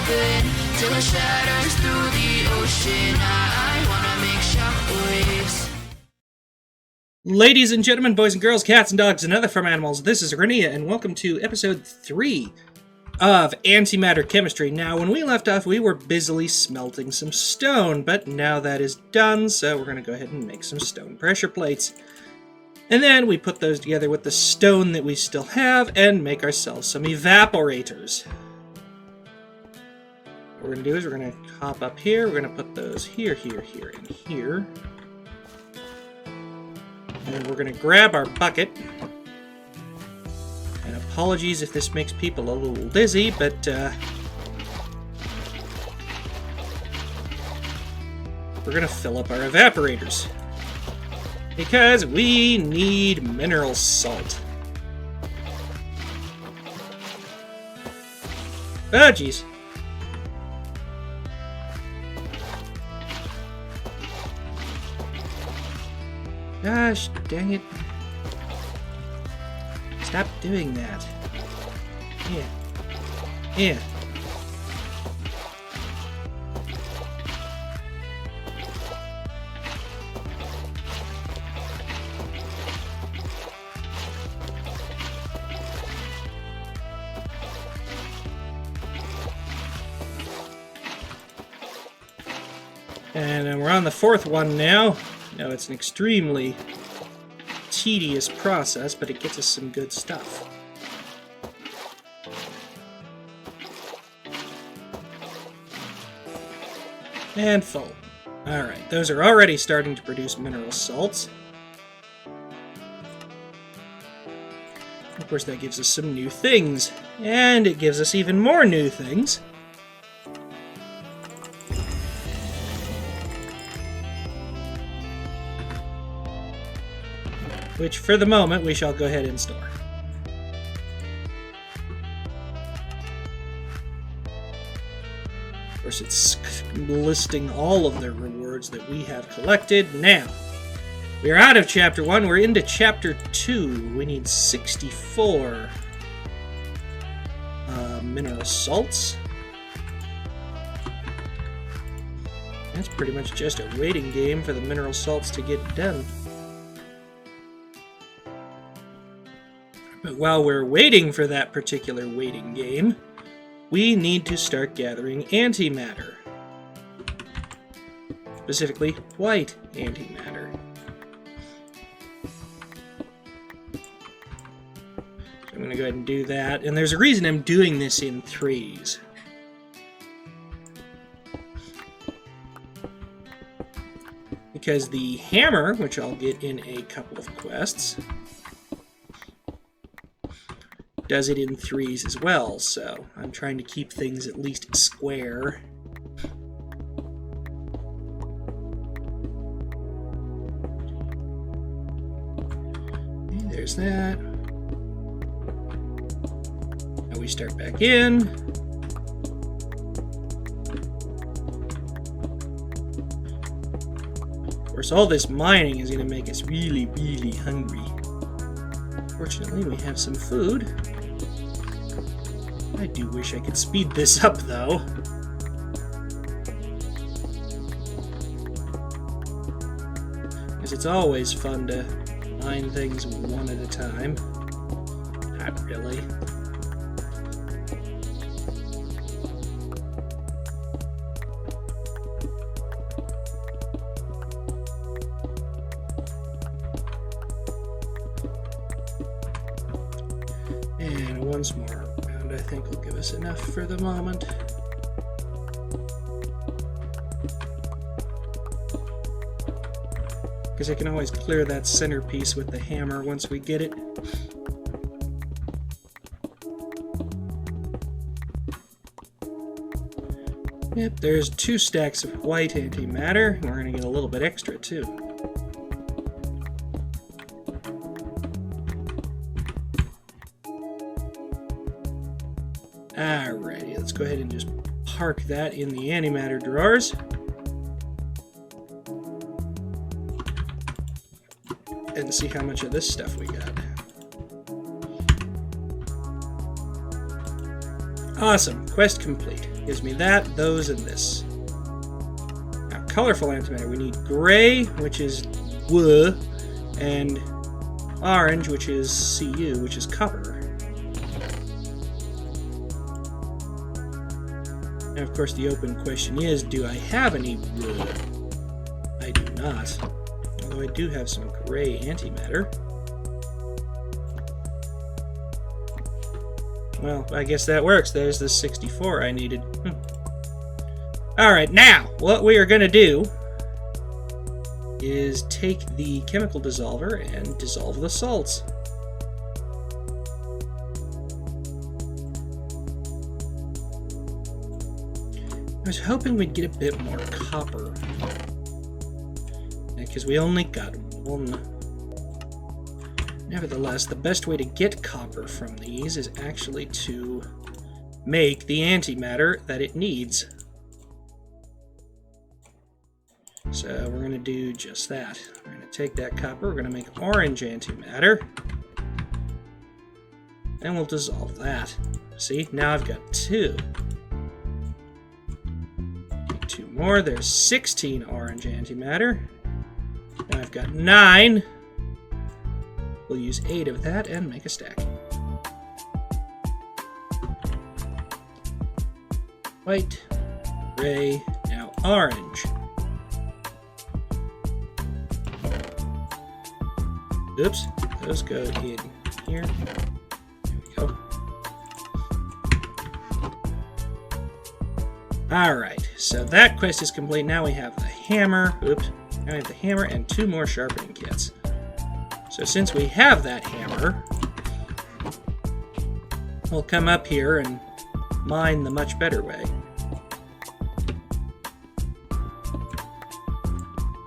open till it shatters through the ocean. I wanna make shockwaves. Ladies and gentlemen, boys and girls, cats and dogs, and other farm animals, this is Renia, and welcome to episode 3 of Antimatter Chemistry. Now, when we left off, we were busily smelting some stone, but now that is done, so we're going to go ahead and make some stone pressure plates. And then we put those together with the stone that we still have and make ourselves some evaporators. What we're going to do is we're going to hop up here, we're going to put those here, here, here, and here. And we're going to grab our bucket. And apologies if this makes people a little dizzy, but we're going to fill up our evaporators. Because we need mineral salt. Oh, jeez. Gosh, dang it. Stop doing that. Yeah. Yeah. And we're on the fourth one now. Now, it's an extremely tedious process, but it gets us some good stuff. And full. Alright, those are already starting to produce mineral salts. Of course, that gives us some new things. And it gives us even more new things. Which, for the moment, we shall go ahead and store. Of course, it's listing all of the rewards that we have collected. Now, we are out of Chapter 1. We're into Chapter 2. We need 64 mineral salts. That's pretty much just a waiting game for the mineral salts to get done. But while we're waiting for that particular waiting game, we need to start gathering antimatter. Specifically, white antimatter. So I'm going to go ahead and do that. And there's a reason I'm doing this in threes. Because the hammer, which I'll get in a couple of quests, does it in threes as well, so I'm trying to keep things at least square. And there's that. Now we start back in. Of course, all this mining is going to make us really, really hungry. Fortunately, we have some food. I do wish I could speed this up, though. Because it's always fun to mine things one at a time. Not really. And once more round, I think will give us enough for the moment. Because I can always clear that centerpiece with the hammer once we get it. Yep, there's 2 stacks of white antimatter. We're going to get a little bit extra, too. Alrighty, let's go ahead and just park that in the antimatter drawers. And see how much of this stuff we got. Awesome, quest complete. Gives me that, those, and this. Now, colorful antimatter. We need gray, which is W, and orange, which is Cu, which is copper. Now, of course, the open question is, do I have any W? I do not. Although I do have some gray antimatter. Well, I guess that works. There's the 64 I needed. Alright, now, what we are going to do is take the chemical dissolver and dissolve the salts. I was hoping we'd get a bit more copper, because we only got one. Nevertheless, the best way to get copper from these is actually to make the antimatter that it needs. So we're going to do just that. We're going to take that copper, we're going to make orange antimatter, and we'll dissolve that. See, now I've got 2. Need 2 more. There's 16 orange antimatter. Now I've got 9. We'll use 8 of that and make a stack. White, gray, now orange. Oops, those go in here. There we go. Alright, so that quest is complete. Now we have the hammer. Oops. Now we have the hammer and 2 more sharpening kits. So since we have that hammer, we'll come up here and mine the much better way.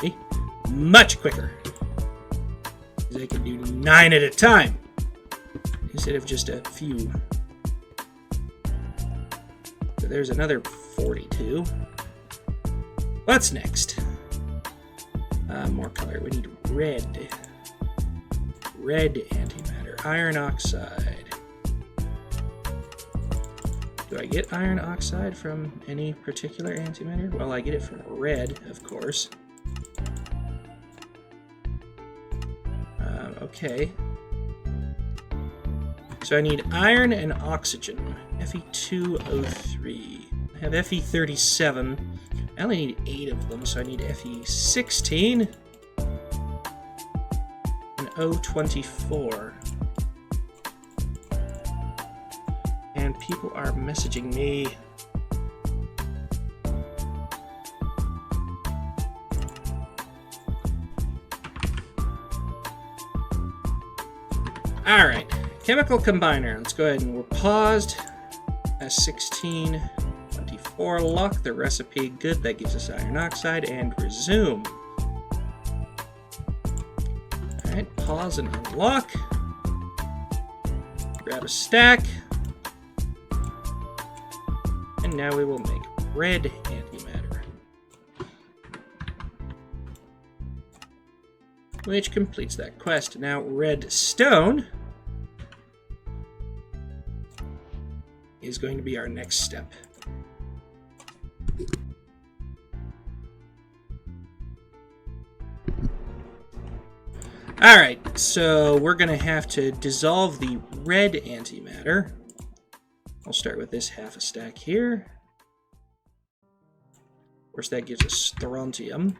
See? Much quicker. I can do 9 at a time instead of just a few. So there's another 42. What's next? More color. We need red. Red antimatter. Iron oxide. Do I get iron oxide from any particular antimatter? Well, I get it from red, of course. Okay. So I need iron and oxygen. Fe2O3. I have Fe37. I only need 8 of them, so I need Fe16 and O24. And people are messaging me. Alright, chemical combiner. Let's go ahead and we're paused. S16, 24, lock the recipe. Good, that gives us iron oxide, and resume. Alright, pause and unlock. Grab a stack. And now we will make red antimatter, which completes that quest. Now, red stone is going to be our next step. Alright, so we're going to have to dissolve the red antimatter. I'll start with this half a stack here. Of course, that gives us strontium,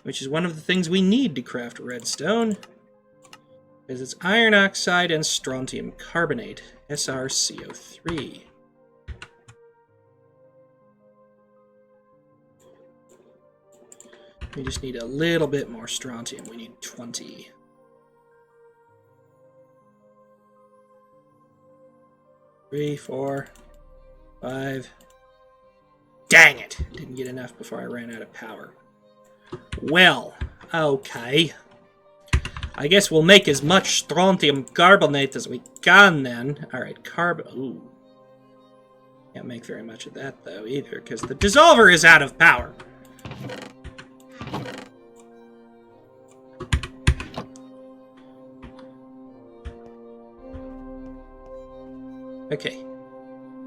which is one of the things we need to craft redstone, because it's iron oxide and strontium carbonate, SrCO3. We just need a little bit more strontium. We need 20. Three, 4, 5. Dang it! Didn't get enough before I ran out of power. Well, okay. I guess we'll make as much strontium carbonate as we can then. Alright, ooh. Can't make very much of that though either, because the dissolver is out of power. Okay.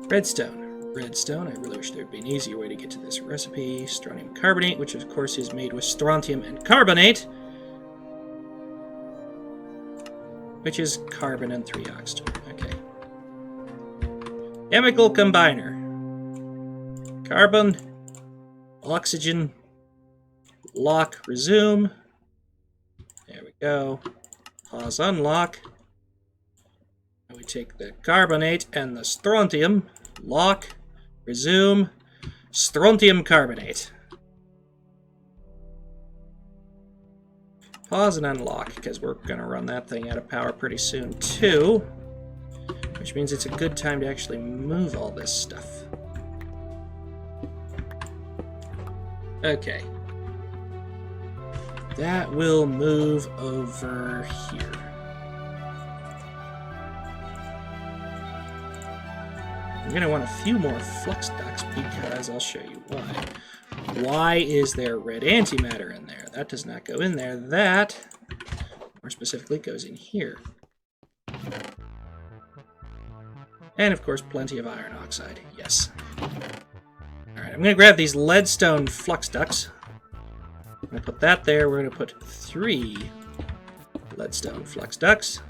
Redstone. redstone. I really wish there would be an easier way to get to this recipe. Strontium Carbonate, which of course is made with strontium and carbonate, which is carbon and 3 oxygen. Okay. Chemical combiner. Carbon, oxygen, lock, resume. There we go. Pause, unlock. Now we take the carbonate and the strontium, lock, resume, strontium carbonate. Pause and unlock, because we're going to run that thing out of power pretty soon too, which means it's a good time to actually move all this stuff. Okay. That will move over here. I'm going to want a few more flux ducts because I'll show you why. Why is there red antimatter in there? That does not go in there. That, more specifically, goes in here. And, of course, plenty of iron oxide. Yes. Alright, I'm going to grab these leadstone flux ducts. I'm going to put that there. We're going to put 3 leadstone flux ducts.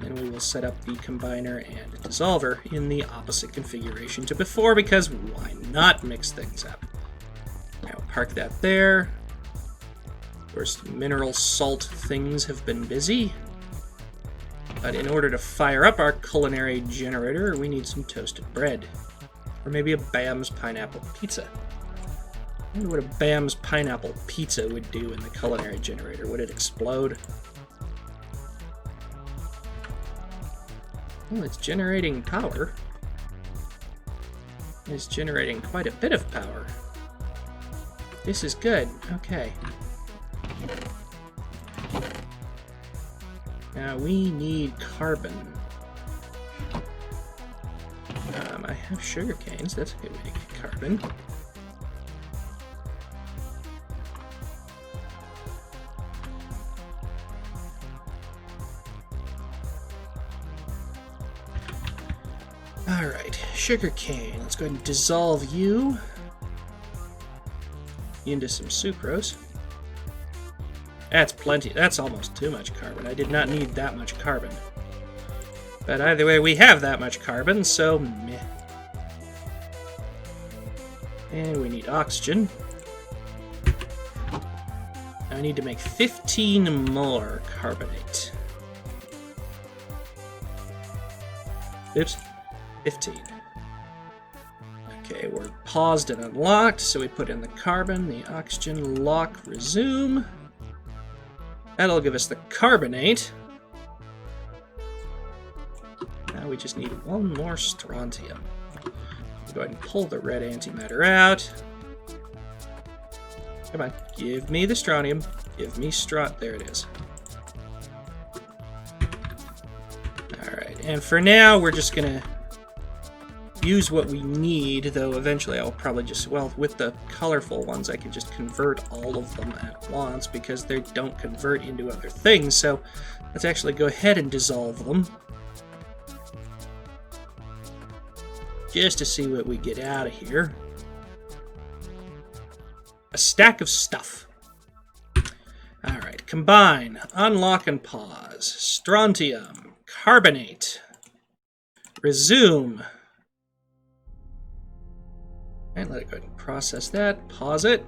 And we will set up the combiner and dissolver in the opposite configuration to before, because why not mix things up? Now park that there. Of course, mineral salt things have been busy. But in order to fire up our culinary generator, we need some toasted bread. Or maybe a Bam's pineapple pizza. I wonder what a Bam's pineapple pizza would do in the culinary generator. Would it explode? Well, it's generating power. It's generating quite a bit of power. This is good. Okay. Now we need carbon. I have sugar canes. That's a good way to get carbon. Alright, sugar cane. Let's go ahead and dissolve you into some sucrose. That's plenty. That's almost too much carbon. I did not need that much carbon. But either way, we have that much carbon, so meh. And we need oxygen. I need to make 15 more carbonate. Oops. 15. Okay, we're paused and unlocked, so we put in the carbon, the oxygen, lock, resume. That'll give us the carbonate. Now we just need one more strontium. We'll go ahead and pull the red antimatter out. Come on, give me the strontium. Give me there it is. Alright, and for now, we're just gonna use what we need, though eventually I'll probably just, well, with the colorful ones, I can just convert all of them at once because they don't convert into other things, so let's actually go ahead and dissolve them. Just to see what we get out of here. A stack of stuff. Alright, combine, unlock and pause. Strontium, carbonate, resume. Alright, let it go ahead and process that. Pause it.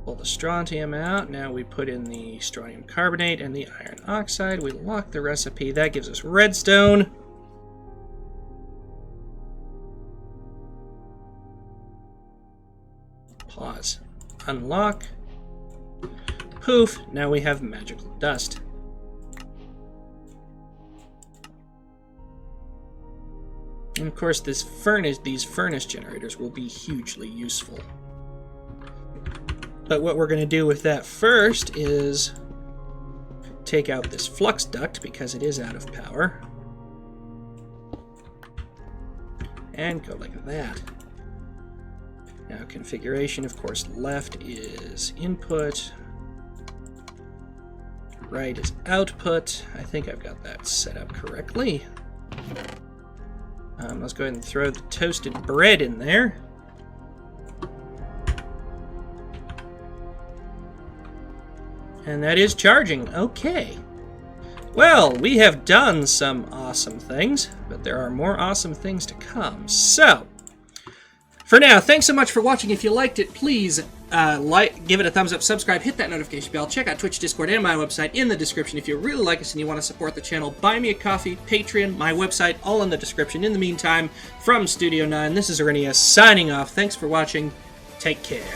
Pull the strontium out. Now we put in the strontium carbonate and the iron oxide. We lock the recipe. That gives us redstone. Pause. Unlock. Poof. Now we have magical dust. And of course, these furnace generators will be hugely useful. But what we're going to do with that first is take out this flux duct because it is out of power. And go like that. Now configuration, of course, left is input. Right is output. I think I've got that set up correctly. Let's go ahead and throw the toasted bread in there. And that is charging. Okay. Well, we have done some awesome things, but there are more awesome things to come. So, for now, thanks so much for watching. If you liked it, please give it a thumbs up, subscribe, hit that notification bell, check out Twitch, Discord, and my website in the description. If you really like us and you want to support the channel, buy me a coffee, Patreon, my website, all in the description. In the meantime, from Studio 9, this is Arenia signing off. Thanks for watching. Take care.